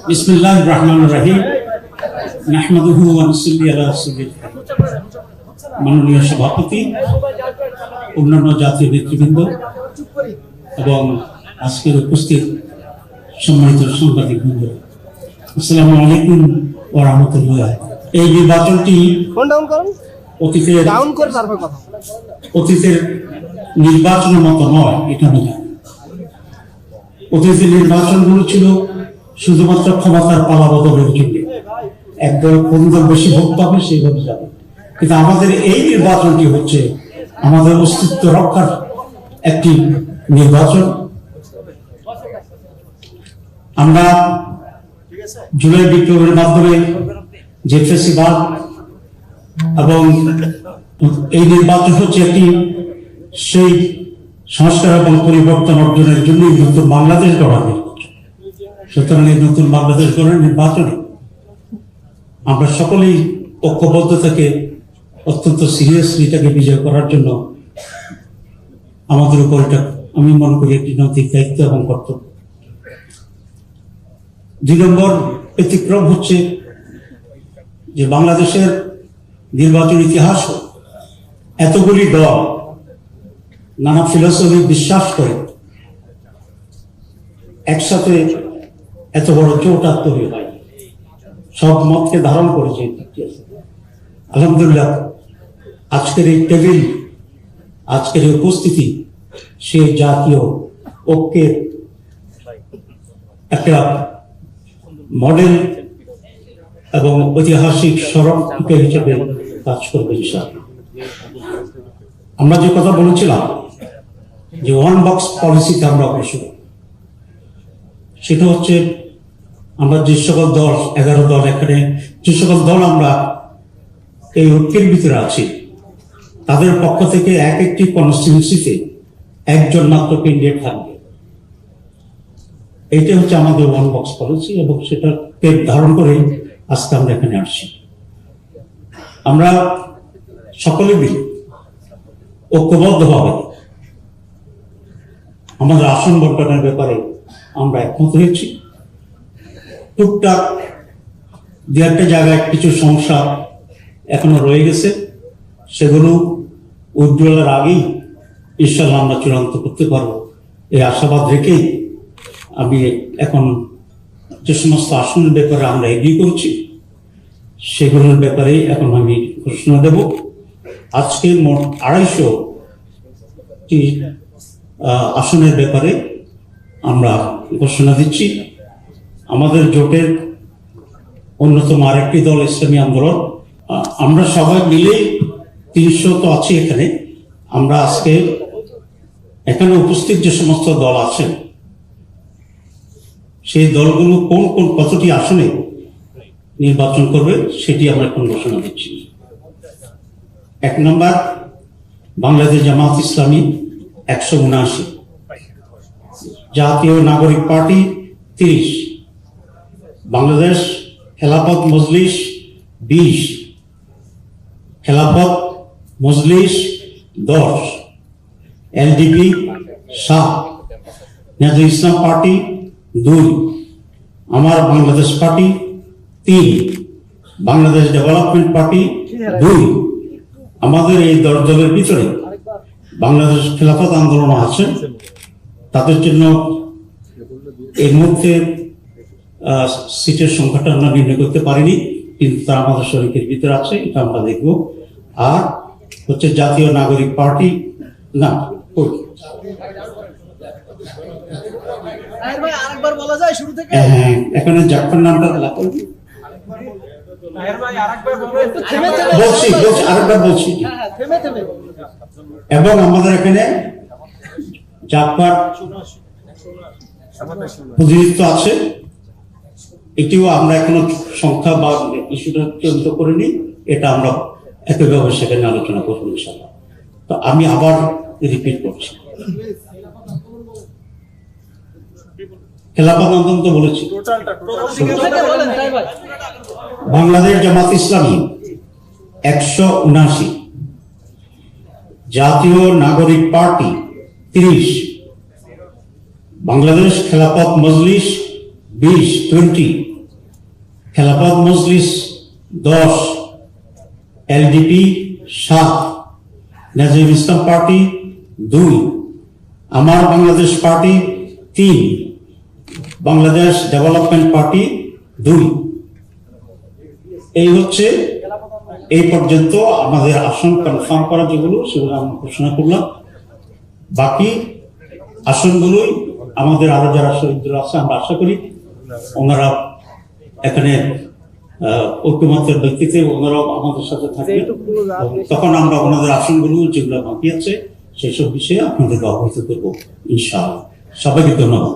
বিসমিল্লাহির রহমানির রহিম। নাহমাদুহু ওয়া নুসাল্লি আলা রাসূলিল মাননীয় সভাপতি, অন্যান্য জাতীয় নেতৃবৃন্দ এবং আজকের উপস্থিত সম্মানিত সাংবাদিকবৃন্দ, আসসালামু আলাইকুম ওয়া রাহমাতুল্লাহ। এই নির্বাচনটি অতীতের নির্বাচনের মতো নয়, এটা আমি জানি। অতীতের নির্বাচনগুলো ছিল শুধুমাত্র ক্ষমতার পালা বদলের জন্য, একদল কোন দল বেশি ভোট পাবে সেইভাবে যাবে। কিন্তু আমাদের এই নির্বাচনটি হচ্ছে আমাদের অস্তিত্ব রক্ষার একটি নির্বাচন। আমরা জুলাই বিপ্লবের মাধ্যমে যে ফ্যাসিবাদ এবং এই নির্বাচন হচ্ছে একটি সেই সংস্কার এবং পরিবর্তন অর্জনের জন্য নতুন বাংলাদেশ গড়ার নির্বাচন। সুতরাং এই নতুন বাংলাদেশ গড়ার নির্বাচনে আমরা সকলেই ঐক্যবদ্ধ থেকে অত্যন্ত সিরিয়াসলি এটাকে বিজয় করার জন্য আমাদের উপর এটা আমি মনে করি একটি নৈতিক দায়িত্ব এবং কর্তব্য। 2 নম্বর ব্যতিক্রম হচ্ছে যে বাংলাদেশের নির্বাচন ইতিহাস এতগুলি দল নানা ফিলোসফি বিশ্বাস করে একসাথে এত বড় জোট তৈরি হয়, সব মতকে ধারণ করেছে। আলহামদুলিল্লাহ আজকের এই টেবিল, আজকের এই উপস্থিতি সে জাতীয় ঐক্যের একটা মডেল এবং ঐতিহাসিক স্মরণ হিসেবে কাজ করবে ইনশাআল্লাহ। আমরা যে কথা বলেছিলাম যে ওয়ান বক্স পলিসিতে আমরা অগ্রসর, সেটা হচ্ছে আমরা যে সকল দল 11 দল এখানে যে সকল দল আমরা এই ঐক্যের ভিতরে আছি, তাদের পক্ষ থেকে একটি কনস্টিটিউয়েন্সিতে একজন মাত্র ক্যান্ডিডেট থাকবে। এইটা হচ্ছে আমাদের ওয়ান বক্স পলিসি এবং সেটাকে ধারণ করে আজকে আমরা এখানে আসছি। আমরা সকলে মিলে ঐক্যবদ্ধভাবে আমাদের আসন বন্টনের ব্যাপারে আমরা একমত হয়েছি। টুকটাক 2-1টা জায়গায় কিছু সমস্যা এখনো রয়ে গেছে, সেগুলো উজ্জ্বলের আগেই ইনশাআল্লাহ আমরা চূড়ান্ত করতে পারবো এই আশাবাদ রেখেই আমি এখন যে সমস্ত আসনের ব্যাপারে আমরা এগ্রি করছি সেগুলোর ব্যাপারে এখন আমি ঘোষণা দেব। আজকে মোট 250টি আসনের ব্যাপারে আমরা ঘোষণা দিচ্ছি। আমাদের জোটের অন্যতম আরেকটি দল ইসলামী আন্দোলন, আমরা সবাই মিলে 300 তো আছি এখানে। আমরা আজকে এখানে উপস্থিত যে সমস্ত দল আছেন সেই দলগুলো কোন কোন কতটি আসনে নির্বাচন করবে সেটি আমরা এখন ঘোষণা দিচ্ছি। 1 নম্বর বাংলাদেশ জামাত ইসলামী 179, জাতীয় নাগরিক party 30, Bangladesh Khelafat Majlis 20, Khelafat Majlis 10, LDP 7, nasal ইসলাম পার্টি 2, আমার Bangladesh party 3, Bangladesh development party 2। আমাদের এই 10 দলের ভিতরে বাংলাদেশ খেলাফত আন্দোলন আছেন, তাদের জন্য এই মুহূর্তে সিটের সংখ্যাটা আমরা নির্ণয় করতে পারিনি, কিন্তু তারা আমাদের শরীরের ভিতরে আছে, এটা আমরা দেখব। আর হচ্ছে জাতীয় নাগরিক পার্টি না, এখানে জাফর নামটা আরেকবার বলছি, এবং আমাদের এখানে জাফর প্রতিনিধিত্ব আছে, এটিও আমরা এখনো সংখ্যা বা ইস্যুটা চূড়ান্ত করিনি, এটা আমরা একইভাবে সেখানে আলোচনা করবো ইনশাআল্লাহ। তো আমি আবার রিপিট করছি, খেলাফত আন্দোলন তো বলেছি, বাংলাদেশ জামাত ইসলামী 179, জাতীয় নাগরিক পার্টি 30, বাংলাদেশ খেলাফত মজলিস 20 খেলাফত মজলিস 10, এলডিপি 7, নাজিম ইসলাম পার্টি 2, আমার Bangladesh party 3, Bangladesh development party 2। এই হচ্ছে এই পর্যন্ত আমাদের আসন কনফার্ম করা যেগুলো সেগুলো আমরা ঘোষণা করলাম। বাকি আসনগুলোই আমাদের আরো যারা শহীদরা আছে আমরা আশা করি ওনারা এখানে ঐক্যমত্যের ভিত্তিতে ওনারাও আমাদের সাথে থাকবে। তখন আমরা ওনাদের আসনগুলো যেগুলো বাকি আছে সেসব বিষয়ে আপনাদেরকে অবহিত করবো ইনশাআল্লাহ। সবাইকে ধন্যবাদ।